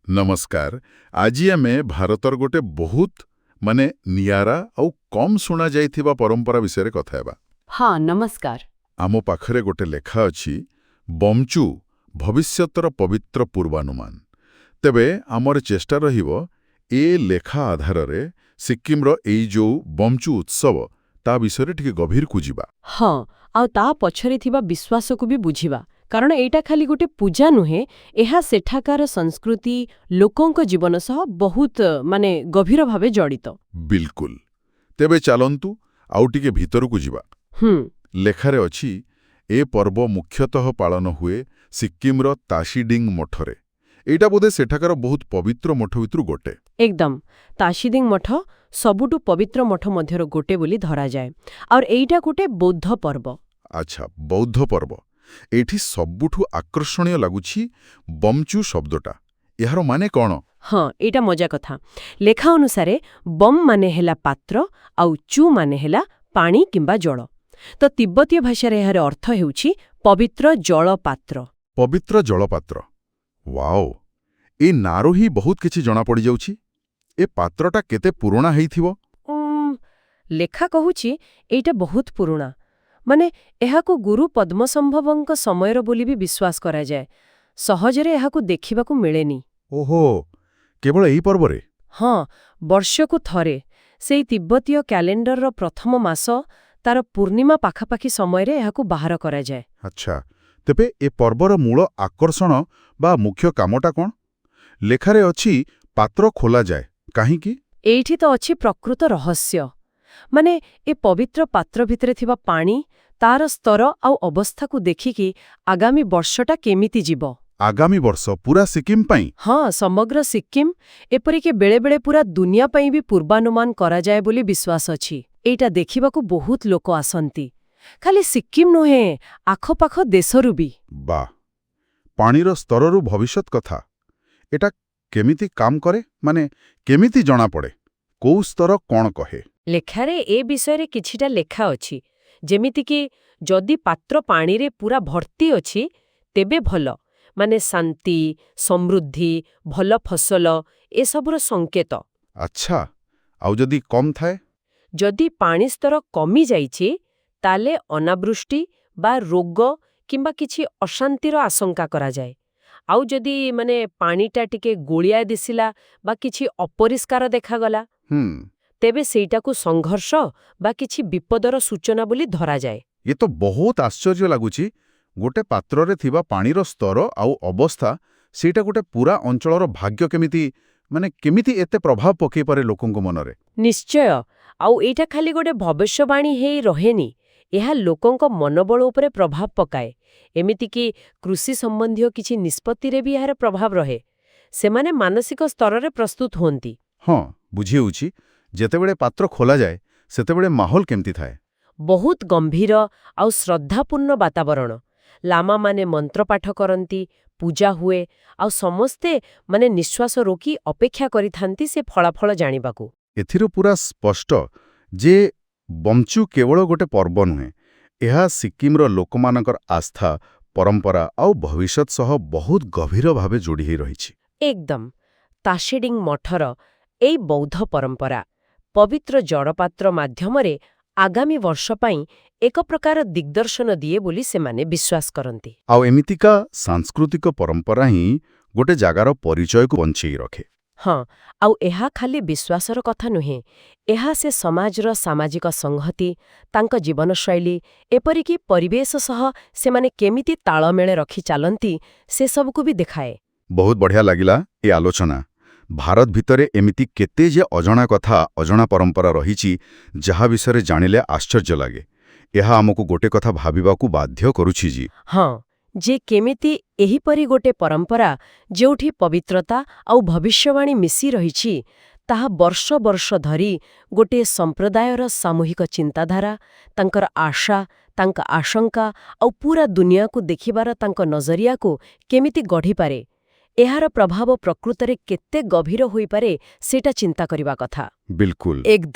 नमस्कार। आज आमे भारतर गोटे बहुत माने नियारा आउ कम शुणा जाइथिबा परंपरा विषय कथा हेबा। हाँ नमस्कार। आमो पाखरे गोटे लेखा अछि बमचू भविष्यतर पवित्र पूर्वानुमान। तेबे आमर चेष्टा रहिबो ए लेखा आधार रे सिक्किमर एई जो बमचू उत्सव ता विषय टिके गभीर को जिबा। हाँ आउ ता पछरे थिबा विश्वास को भी बुझिबा कारण एटा खाली गोटे पूजा नुहे एहा सेठाकार संस्कृति लोकंक जीवन सह बहुत माने गभीर भावे जड़ित। बिल्कुल। तेबे चलंतु आउ टिके भीतर को जिबा। लेखारे अछि ए पर्व मुख्यतः पालन हुए सिक्किमर ताशीडिंग मठरे। एटा बोधे सेठाकार बहुत पवित्र मठ भितरु गोटे। एकदम ताशीडिंग मठ सबुटु पवित्र मठ मध्यर गोटे बोली धरा जाए और एइटा गोटे बौद्ध पर्व। अच्छा, बौद्ध पर्व। एठी सबुठु आकर्षणीय लागुछि बमचू शब्दटा। एहारो माने कौन? हाँ एटा मजा कथा। लेखा अनुसारे बम माने हेला पात्र आउ चू माने हेला पानी किंबा जल। तो तिब्बतीय भाषा रे एहार अर्थ हेउछि पवित्र जल पात्र। पवित्र जलपात्र। वाओ, ए नारो ही बहुत किछि जणा पड़ी जाउछि। ए पात्रटा केते पुराणा हेइथिबो? लेखा कहुछि एइटा बहुत पुराणा। माने एहाको गुरु पद्मसंभवଙ୍କ समयर बोली भी विश्वास करा जाए। सहजरे एहाको देखिबाकू मिलेनी। ओहो, केवल एही पर्वरे? हाँ, वर्षकू थरे सेई तिब्बतीय क्यालेंडरर प्रथम मास तार पूर्णिमा पाखापाखी समयरे एहाको बाहर करा जाए। अच्छा, तेबे ए पर्वर मूल आकर्षण बा मुख्य कामटा कोन? लेखारे अछि पात्र खोला जाए। काहीकि? एइठी तो अछि प्रकृत रहस्य। माने ए पवित्र पात्र भितरे थिबा पानी तार स्तर आउ अवस्था को देखिकी आगामी वर्षटा केमिति जीव। आगामी वर्ष पूरा सिक्किम पाई? हाँ, समग्र सिक्किम एपरिके बेले बेले पूरा दुनिया पाई भी पूर्वानुमान करा जाए बोली विश्वास अछि। एइटा देखिबाकू बहुत लोक आसंती। खाली सिक्किम नुहे आखपाख देशरु भी। बा पानीर स्तररु भविष्यत कथा। एटा केमिति काम करे? माने केमिति जणा पड़े? कोउ स्तर कोन कहे? लेखारे ए विषय रे किछिटा लेखा अछि। जेमिति कि जदि पात्र पानी रे पूरा भर्ती अछि तेबे भल। माने शांति, समृद्धि, भल फसल ए सबुर संकेत। अच्छा, आउ जदि कम थाए? जदि पानी स्तर कमी जाइछि ताले अनावृष्टि बा रोग किंबा किछि अशांतिर आशंका करा जाए। आउ जदि माने पानीटा टिके गोलिया दिसिला बा किछि अपरिष्कार देखागला तेबे सेइटाकू संघर्ष बा किछि विपदर सूचना बोली धरा जाए। ये तो बहुत आश्चर्य लागुछि। गोटे पात्ररे थिबा पानीर स्तर आउ अवस्था सेटा गोटे पूरा अंचलर भाग्य केमिति माने केमिति एते प्रभाव पकई पारे लोकंक मनरे। निश्चय। आउ एइटा खाली गोटे भविष्यवाणी हेई रहेनी। एहा लोकंक मनोबल उपरे प्रभाव पकाए। एमिति कि कृषि संबंधी किछि निष्पत्ति रे भी एहार प्रभाव रहे। सेमाने मानसिक स्तररे प्रस्तुत होंती। हाँ, बुझी होउछि। जेतेबेले पात्र खोला जाए सेतेबेले माहौल केमती थाए? बहुत गंभीर आउ श्रद्धापूर्ण वातावरण। लामा माने मंत्र पाठ करंती, पूजा हुए आउ समस्ते माने निश्वास रोकी अपेक्षा करिथांती से फलाफल जानिबाकू। एथिरो पूरा स्पष्ट जे बमचू केवल गोटे पर्व नुहे। एहा सिक्किमर लोकमानकर आस्था, परंपरा आउ भविष्यत सह बहुत गभीर भावे जोड़ी ही रहिछि। एकदम ताशीडिंग मठर एई बौद्ध परंपरा पवित्र जड़पात्र माध्यमरे आगामी वर्ष पाई एक प्रकार दिग्दर्शन दिए बोली सेमाने विश्वास करंती। आउ एमितिका सांस्कृतिक परंपरा ही गोटे जागार परिचय को बंचेई रखे। हाँ, आउ एहा खाली विश्वासर कथा नुहे। एहा से समाजर सामाजिक संहति, तांक जीवनशैली एपरिकी परिवेश सह सेमाने केमिति तालमेल रखी चालंती से सबको भी देखाए। बहुत बढ़िया लागिला ए आलोचना। भारत भितरे एमिति केते जे अजणा कथा अजणा परंपरा रहिछि जहा विषय जानिले आश्चर्य लागे। एहा हमकु गोटे कथा भाबिबाकू बाध्य करुछि जी। हाँ, जे केमिति एहीपरि गोटे परंपरा जेउठी पवित्रता आउ भविष्यवाणी मिसी रहिछि ताहा वर्ष वर्ष धरी गोटे संप्रदायर सामूहिक चिंताधारा, तांकर आशा, तांक आशंका आउ पूरा दुनिया को देखिबार तांक नजरिया को केमिति गढ़ी पारे। एहार प्रभाव प्रकृतरे केते गभीर होई पारे सेटा चिंता करिबा कथा। बिल्कुल। एकदम।